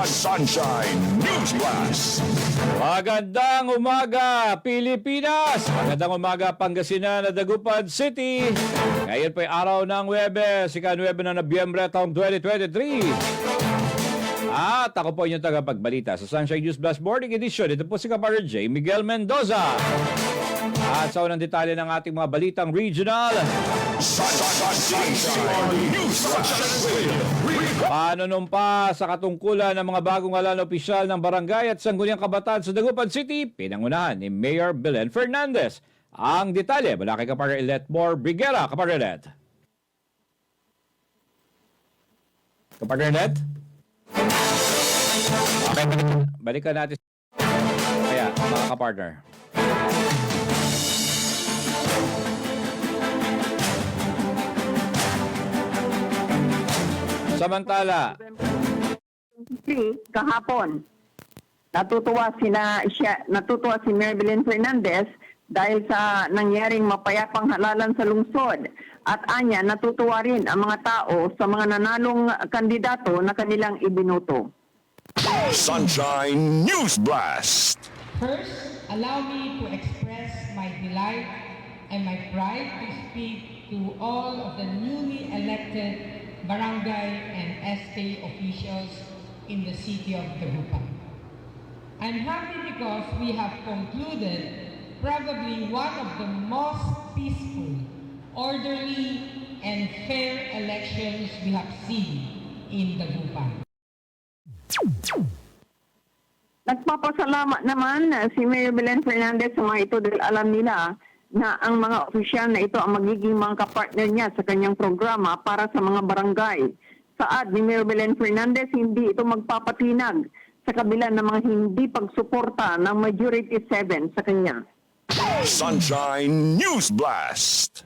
Sunshine News Blast. Magandang umaga, Pilipinas! Magandang umaga, Pangasinan at Dagupan City. Ngayon po'y araw ng Huwebes, ika-9 na Nobyembre taong 2023. At ako po inyong tagapagbalita sa Sunshine News Blast Morning Edition. Ito po si Kapatid J. Miguel Mendoza. At sa unang detalye ng ating mga balitang regional, Sunshine News Blast. panunumpa sa katungkulan ng mga bagong halan opisyal ng barangay at sangguniang kabataan sa Dagupan City, pinangunahan ni Mayor Belen Fernandez. Ang detalye mula kay Kapatid Letmore Briguera. Kapatid Let. Kapatid Let? Okay, balikan natin. Kaya, mga kapartner. Samantala, kahapon, natutuwa si Mayor Belen Fernandez dahil sa nangyaring mapayapang halalan sa lungsod. At anya, natutuwa rin ang mga tao sa mga nanalong kandidato na kanilang ibinuto. Sunshine News Blast. First, allow me to express my delight and my pride to speak to all of the newly elected barangay and SK officials in the city of Dagupan. I'm happy because we have concluded probably one of the most peaceful, orderly, and fair elections we have seen in Dagupan. Nagpapasalamat naman si Mayor Belen Fernandez sa mga ito dahil alam nila na ang mga opisyal na ito ang magiging mga kapartner niya sa kanyang programa para sa mga barangay. Saad ni Mayor Belen Fernandez, hindi ito magpapatinag sa kabila ng mga hindi pagsuporta ng Majority 7 sa kanya. Sunshine News Blast.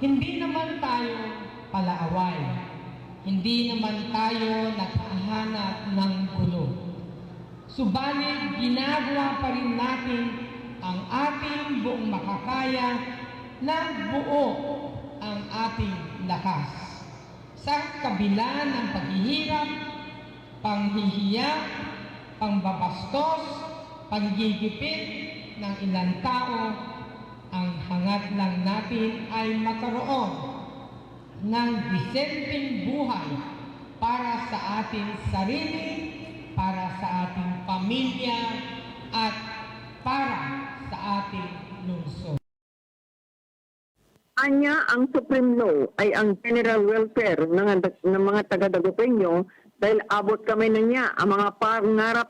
Hindi naman tayo palaaway. Hindi naman tayo naghahanap ng gulo. Subalit, ginagawa pa rin natin ang ating buong makakaya na buo ang ating lakas. Sa kabila ng paghihirap, panghihiya, pangbabastos, panggigipit ng ilang tao, ang hangat lang natin ay magkaroon ng disenteng buhay para sa ating sarili, para sa ating pamilya, at para sa ating lungsod. Anya, ang Supreme Law ay ang general welfare ng mga taga-Dagupeño dahil abot kami na niya ang mga pangarap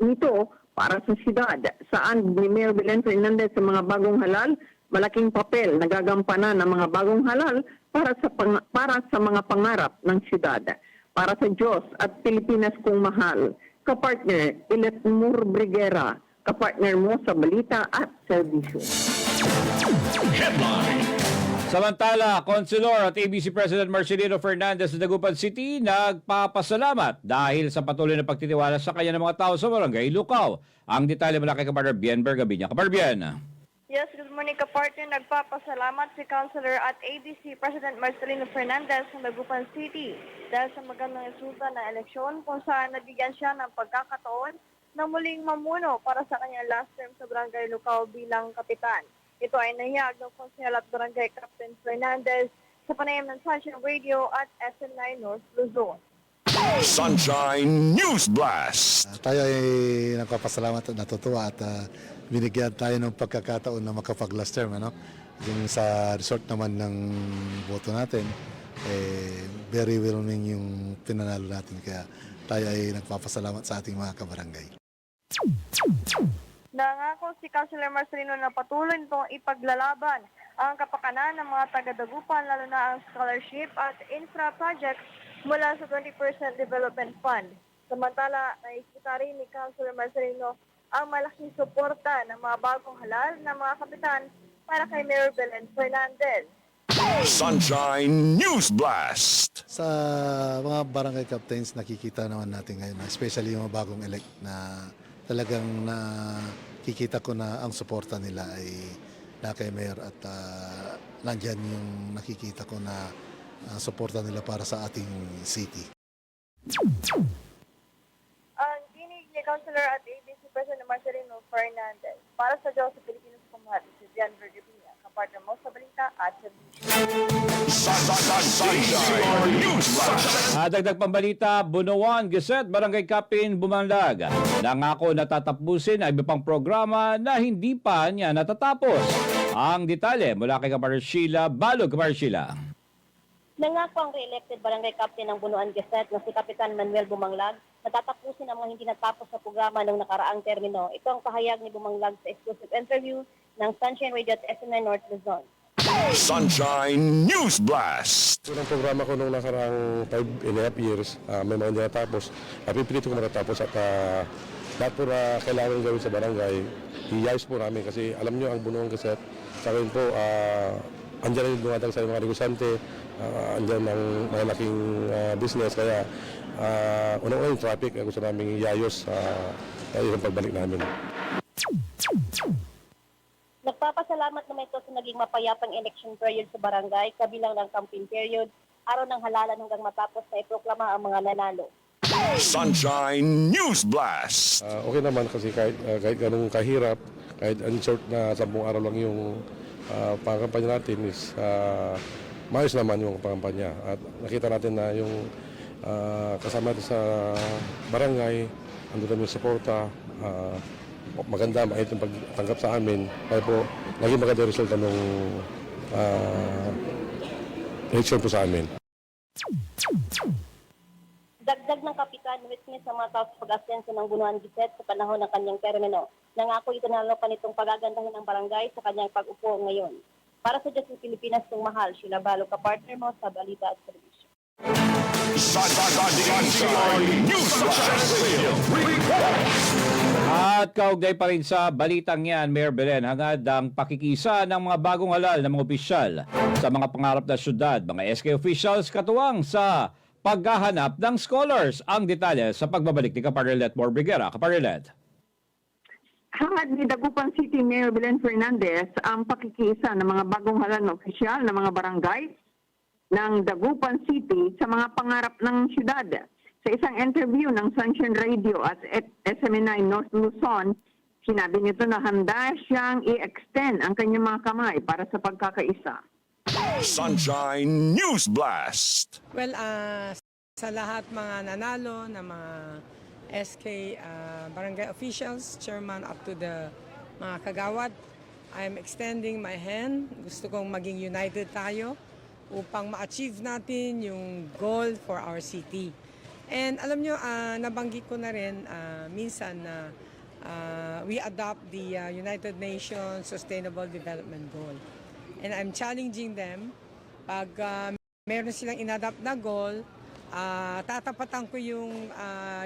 nito para sa siyudad. Saan ni Mayor Belen Fernandez sa mga bagong halal, malaking papel na gagampanan ng mga bagong halal para sa mga pangarap ng siyudad. Para sa Diyos at Pilipinas kong mahal, kapartner Letmore Briguera, kapartner mo sa balita at serbisyo. Headline. samantala, Consulor at ABC President Marcelino Fernandez sa Dagupan City nagpapasalamat dahil sa patuloy na pagtitiwala sa kanya ng mga tao sa barangay Lukaw. Ang detalye mula kay Kapartner Bien Bergabinya. Kapartner Bien. Yes, good morning kapartner. Nagpapasalamat si Councilor at ABC President Marcelino Fernandez ng Dagupan City dahil sa magandang resulta ng eleksyon kung saan nabigyan siya ng pagkakataon na muling mamuno para sa kanyang last term sa Barangay Lukaw bilang kapitan. Ito ay nahiyag ng Konsehal at Barangay Captain Fernandez sa panayam ng Sunshine Radio at SM9 North Luzon. Sunshine News Blast. Tayo ay nagpapasalamat at natutuwa at binigyan tayo ng pagkakataon na makapag-last term. Yung sa resort naman ng boto natin, very willing yung pinanalo natin. Kaya tayo ay nagpapasalamat sa ating mga kabarangay. Nangako si Councilor Marcelino na patuloy nitong ipaglalaban ang kapakanan ng mga taga-Dagupan, lalo na ang scholarship at infra projects mula sa 20% Development Fund. Samantala, naisita rin ni Councilor Marcelino ang malaking suporta ng mga bagong halal na mga kapitan para kay Mayor Belen Fernandez. Sunshine News Blast. Sa mga barangay captains, nakikita naman natin ngayon, especially yung mga bagong elect na talagang nakikita ko na ang suporta nila ay na kay Mayor at nandyan yung nakikita ko na suporta nila para sa ating city. Councilor at ABC President Marcelino Fernandez. Para sa Diyos sa Pilipinas Kumahal, si Dian Vergevilla, kapartner mo sa balita at sa Sunshine News Blast. Dagdag pambalita, Bunuan Gazette, Barangay Captain Bumanlag. Nangako na tatapusin ang iba pang programa na hindi pa niya natatapos. Ang detalye mula kay Kapatid Sheila Balog. Kapatid Sheila. Nangako ang re-elected barangay captain ng Bunuan Gazette na si Kapitan Manuel Bumanglag na tatapusin ang mga hindi natapos sa programa ng nakaraang termino. Ito ang pahayag ni Bumanglag sa exclusive interview ng Sunshine Radio at SMN North Luzon. Sunshine News Blast. Unang programa ko nung nakaraang 5.5 years, may mga hindi natapos. Pipilito ko matatapos at lahat po na kailangan gawin sa barangay, hiyayos po namin kasi alam nyo ang Bunuan Gazette, sa akin po, andyan yung dumatang sa mga negosyante, andyan ang malaking business, kaya unang-unang yung traffic, gusto namin hiyayos yung pagbalik namin. Nagpapasalamat naman ito sa naging mapayapang election period sa barangay, kabilang ng campaign period, araw ng halalan hanggang matapos na iproklama ang mga nanalo. Sunshine News Blast. Okay naman kasi kahit ganung kahirap, kahit in short na 10 araw lang yung pangkampanya natin is maayos naman yung pangkampanya. At nakita natin na yung kasama natin sa barangay, andun namin yung suporta, maganda, mait yung pagtanggap sa amin. Kaya po, naging maganda yung resulta nung election po sa amin. Dagdag ng kapitan, witness sa mga tao sa pag-asenso ng Bunuan Gazette sa panahon ng kanyang termino. Nangako ito na pa nitong pagagandahin ng barangay sa kanyang pag-upo ngayon. Para sa Diyos ng Pilipinas ng mahal, Sheila Balo, kapartner mo sa balita at servisyo. Sunshine News Blast. At kaugnay pa rin sa balitang yan, Mayor Belen, hangad ang pakikisa ng mga bagong halal ng mga opisyal sa mga pangarap na syudad, mga SK officials katuwang sa paghahanap ng scholars. Ang detalye sa pagbabalik ni Kaparilet Morbigera. Kaparilet. Hangad ni Dagupan City Mayor Belen Fernandez ang pakikisa ng mga bagong halal na opisyal ng mga barangay ng Dagupan City sa mga pangarap ng syudad. Sa isang interview ng Sunshine Radio at SMN9 North Luzon, sinabi nito na handa siyang i-extend ang kanyang mga kamay para sa pagkakaisa. Sunshine News Blast. Well, sa lahat mga nanalo na mga SK barangay officials, chairman up to the mga kagawad, I'm extending my hand. Gusto kong maging united tayo upang ma-achieve natin yung goal for our city. And alam nyo, nabanggit ko na rin minsan na we adopt the United Nations Sustainable Development Goal. And I'm challenging them, pag meron silang inadopt na goal, tatapatan ko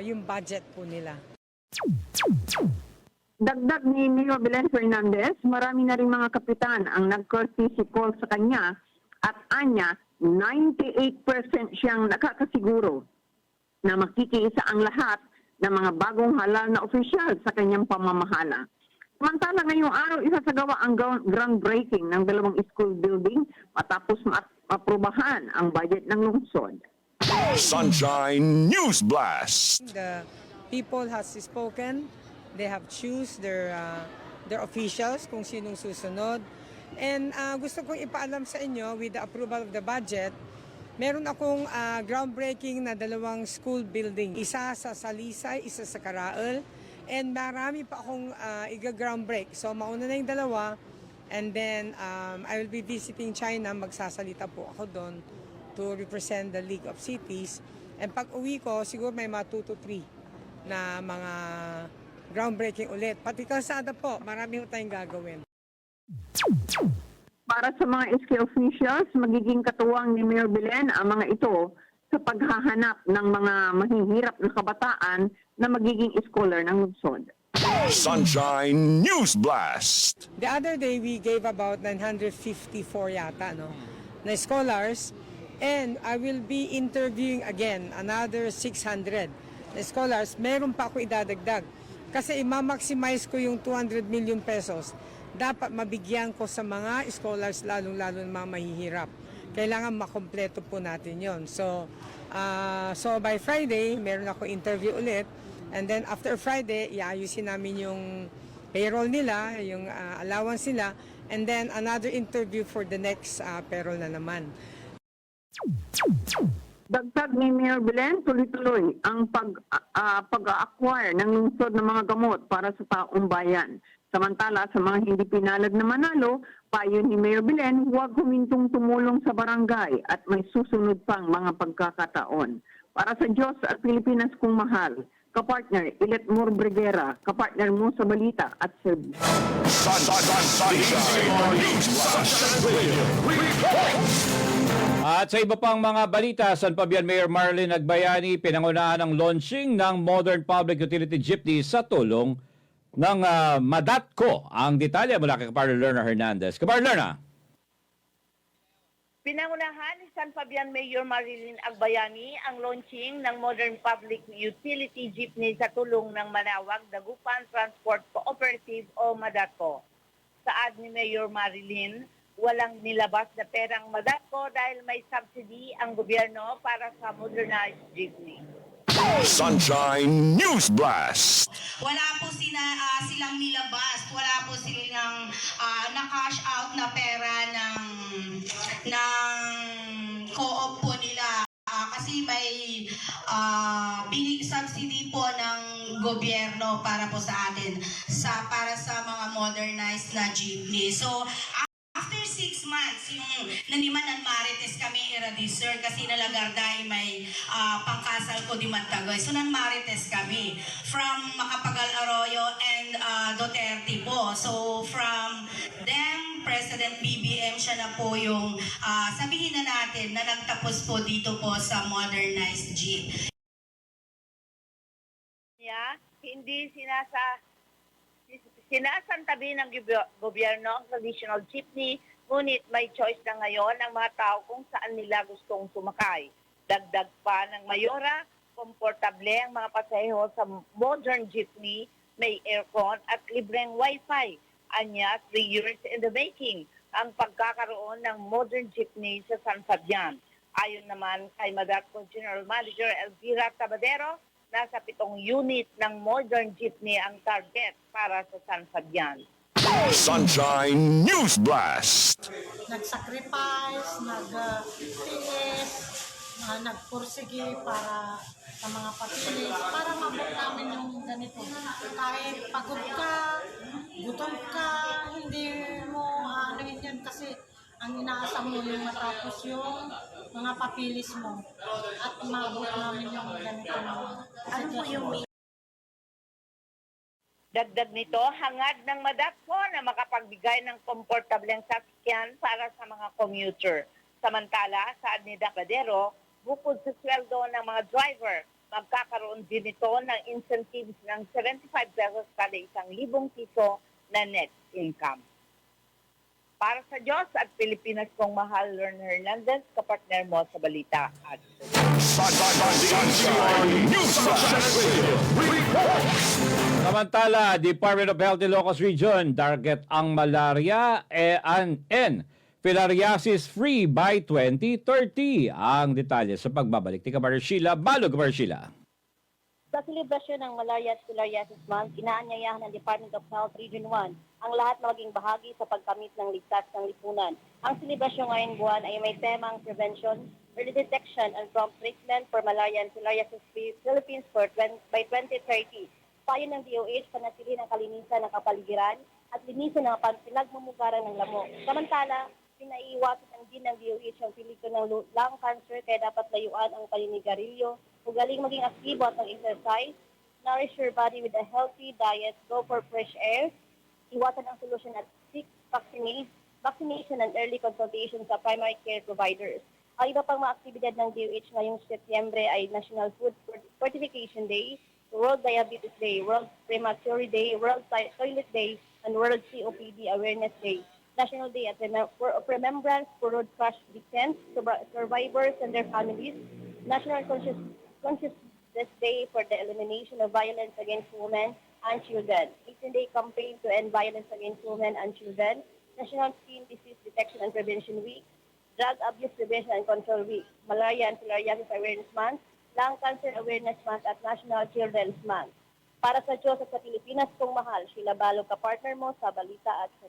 yung budget po nila. Dagdag ni Mayor Belen Fernandez, marami na rin mga kapitan ang nag-courtesy call sa kanya at anya 98% siyang nakakasiguro na makikiisa ang lahat ng mga bagong halal na opisyal sa kanyang pamamahala. Samantala ngayong araw, isasagawa ang groundbreaking ng 2 school building matapos maaprubahan ang budget ng lungsod. Sunshine News Blast. The people has spoken. They have choose their officials kung sinong susunod. And gusto kong ipaalam sa inyo, with the approval of the budget, meron akong groundbreaking na 2 school building. Isa sa Salisay, isa sa Carael. And marami pa akong iga-groundbreak. So mauna na yung 2. And then I will be visiting China. Magsasalita po ako doon to represent the League of Cities. And pag uwi ko, siguro may mga 2 to 3 na mga groundbreaking ulit. Pati kalsada po, marami po tayong gagawin. Para sa mga SK officials, magiging katuwang ni Mayor Belen ang mga ito sa paghahanap ng mga mahihirap na kabataan na magiging scholar ng lungsod. Sunshine News Blast. The other day, we gave about 954 yata, no, na scholars. And I will be interviewing again another 600 na scholars. Meron pa ako idadagdag. Kasi i-maximize ko yung 200 million pesos. Dapat mabigyan ko sa mga scholars, lalong-lalo ng mga mahihirap. Kailangan makompleto po natin yon. So by Friday, meron ako interview ulit. And then after Friday, iayusin namin yung payroll nila, yung allowance nila, and then another interview for the next payroll na naman. Dagdag ni Mayor Belen, tuloy-tuloy ang pag-acquire ng lungsod ng mga gamot para sa taong bayan. Samantala, sa mga hindi pinalad na manalo, payo ni Mayor Belen, huwag humintong tumulong sa barangay at may susunod pang mga pagkakataon. Para sa Diyos at Pilipinas kong mahal, kapartner Ilet Mor Briguera, kapartner mo sa balita at service. Sunshine News Blast. At sa iba pang mga balita, San Fabian Mayor Marlene Agbayani pinangunahan ang launching ng Modern Public Utility Jeepney sa tulong ng Madatco. Ang detalye mula kay Kapartner Lerna Hernandez. Kapartner Lerna. Pinangunahan ni San Fabian Mayor Marlene Agbayani ang launching ng Modern Public Utility Jeepney sa tulong ng Manawag Dagupan Transport Cooperative o Madatco. Saad ni Mayor Marlene, walang nilabas na perang Madatco dahil may subsidy ang gobyerno para sa modernized jeepney. Sunshine News Blast. Wala po silang nilabas, wala po silang na-cash out na pera ng co-op po nila. Kasi may subsidy po ng gobyerno para po sa atin, para sa mga modernized na jeepney. So, after 6 months, yung nanimanan marites kami i-register kasi nalagarday may pangkasal ko di Mantagoy. So nan-marites kami from Macapagal Arroyo and Duterte po. So from them, President BBM siya na po yung sabihin na natin na nagtapos po dito po sa modernized jeep. Hindi sinasantabi ng gobyerno ang traditional jeepney, ngunit may choice na ngayon ang mga tao kung saan nila gustong sumakay. Dagdag pa ng Mayora, komportable ang mga pasahero sa modern jeepney, may aircon at libreng wifi. Anya, 3 years in the making ang pagkakaroon ng modern jeepney sa San Fabian. Ayon naman kay Madatco General Manager Elvira Tabadero, nasa 7 unit ng modern jeepney ang target para sa San Fabian. Sunshine News Blast. Nag-sacrifice, nag-tiis, nagpursige para sa mga papilis, para mabot namin yung ganito. Kahit pagod ka, gutom ka, hindi mo anuhin yan kasi ang inaasam mo yung matapos yung mga papilis mo at mabot namin yung ganito. Ano po yung Dagdag nito, hangad ng Madatco na makapagbigay ng komportableng sasakyan para sa mga commuter. Samantala, saad ni Tabadero, bukod sa sweldo ng mga driver, magkakaroon din ito ng incentives ng 75 pesos kada 1,000 piso na net income. Para sa Diyos at Pilipinas kong mahal, Lerna Hernandez, kapartner mo sa balita at Sunshine News Blast. Samantala, Department of Health Ilocos Region target ang malaria and filariasis free by 2030. Ang detalye sa pagbabalik ni Kapartner Sheila Balo. Kapartner Sheila. Sa selebrasyon ng Malaria at Filariasis Month, inaanyayahan ng Department of Health Region 1 ang lahat na maging bahagi sa pagkamit ng ligtas ng lipunan. Ang selebrasyon ngayong buwan ay may temang prevention, early detection and prompt treatment for malaria and filariasis free Philippines by 2030. Payo ng DOH, panatili ng kalinisan ng kapaligiran at linisan ng pinagmumugaran ng lamok. Samantala, pinaiiwasan din ng DOH ang piliko ng lung cancer kaya dapat layuan ang paninigarilyo. Magaling maging aktibo at ng-exercise, nourish your body with a healthy diet, go for fresh air, iwasan ang solusyon at seek vaccination and early consultation sa primary care providers. Ang iba pang mga aktibidad ng DOH ngayong Setyembre ay National Food Fortification Day, World Diabetes Day, World Premature Day, World Toilet Day, and World COPD Awareness Day. National Day of Remembrance for Road Crash Victims, Survivors and their families, National Consciousness Day for the Elimination of Violence Against Women and Children, 18-day campaign to end violence against women and children, National Skin Disease Detection and Prevention Week, Drug Abuse Prevention and Control Week, Malaria and Filariasis Awareness Month, Lung Cancer Awareness Month at National Children's Month. Para sa Diyos at sa Pilipinas kong mahal, Sheila Balog, kapartner mo sa balita at sa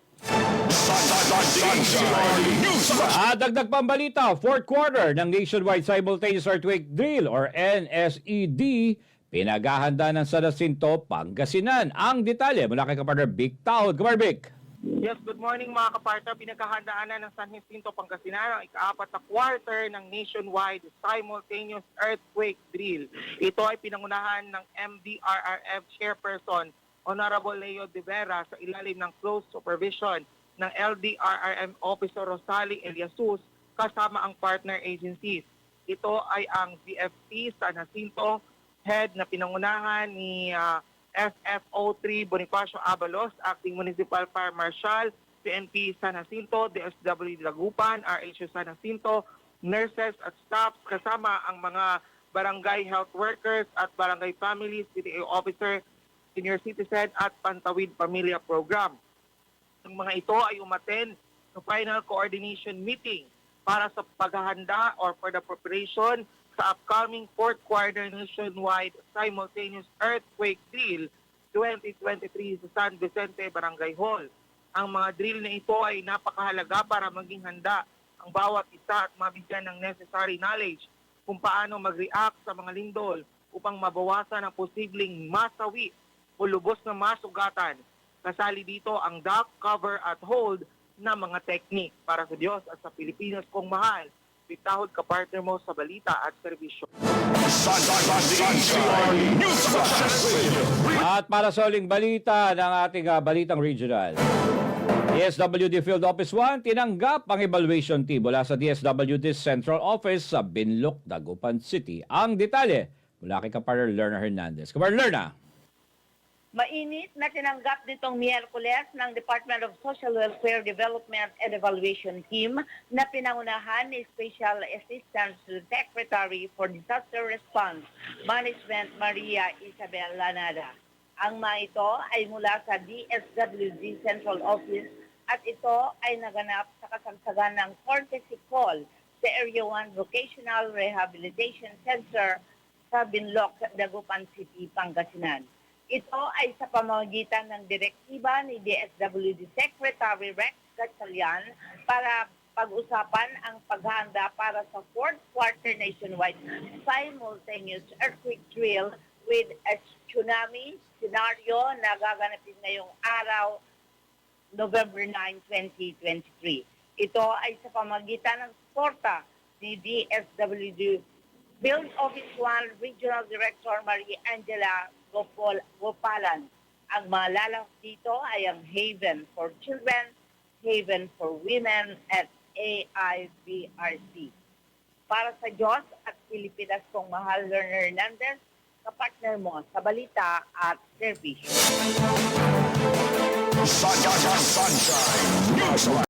Sunshine News Blast. Dagdag pambalita, fourth quarter ng Nationwide Simultaneous Earthquake Drill or NSED, pinaghahanda ng San Jacinto, Pangasinan. Ang detalye mula kay kapartner Vic Tahod. Kapartner Vic. Yes, good morning mga kapartner. Pinaghahandaan na ng San Jacinto, Pangasinan ang ika-4 na quarter ng Nationwide Simultaneous Earthquake Drill. Ito ay pinangunahan ng MDRRF Chairperson Honorable Leo De Vera sa ilalim ng close supervision ng LDRRM Officer Rosali Eliasus kasama ang partner agencies. Ito ay ang BFP San Jacinto head na pinangunahan ni FFO3 Bonifacio Abalos, Acting Municipal Fire Marshal, PNP San Jacinto, DSWD Dagupan, RHO San Jacinto, nurses at staffs kasama ang mga barangay health workers at barangay families, PTA officer, senior citizen at Pantawid Pamilya Program. Ang mga ito ay umattend sa final coordination meeting para sa paghahanda or for the preparation sa upcoming fourth quarter nationwide simultaneous earthquake drill 2023 sa San Vicente Barangay Hall. Ang mga drill na ito ay napakahalaga para maging handa ang bawat isa at mabigyan ng necessary knowledge kung paano mag-react sa mga lindol upang mabawasan ang posibleng masawi o lubos na masugatan. Kasali dito ang duck, cover at hold na mga technique para sa Diyos at sa Pilipinas kong mahal. Bitahod kapartner mo sa balita at serbisyo. Sunshine News Blast. At para sa uling balita ng ating balitang regional. DSWD Field Office 1 tinanggap ang evaluation team mula sa DSWD Central Office sa Binloc, Dagupan City. Ang detalye mula kay kapartner Lerna Hernandez. Kapartner Lerna. Mainit na tinanggap nitong Miyerkules ng Department of Social Welfare Development and Evaluation Team na pinangunahan ni Special Assistant Secretary for Disaster Response Management Maria Isabel Lanada. Ang mga ito ay mula sa DSWD Central Office at ito ay naganap sa kasagsagan ng courtesy call sa Area 1 Vocational Rehabilitation Center sa Binloc, Dagupan City, Pangasinan. Ito ay sa pamamagitan ng direktiba ni DSWD Secretary Rex Gatchalian para pag-usapan ang paghahanda para sa fourth quarter nationwide simultaneous earthquake drill with a tsunami scenario na gaganapin ngayong araw, November 9, 2023. Ito ay sa pamamagitan ng suporta ni DSWD Field Office 1 Regional Director Maria Angela Gopalan. Ang mga lalak dito ay ang Haven for Children, Haven for Women, at AIBRC. Para sa Diyos at Pilipinas kong mahal, Lerna Hernandez, kapartner mo sa balita at serbisyo. Sunshine News Blast.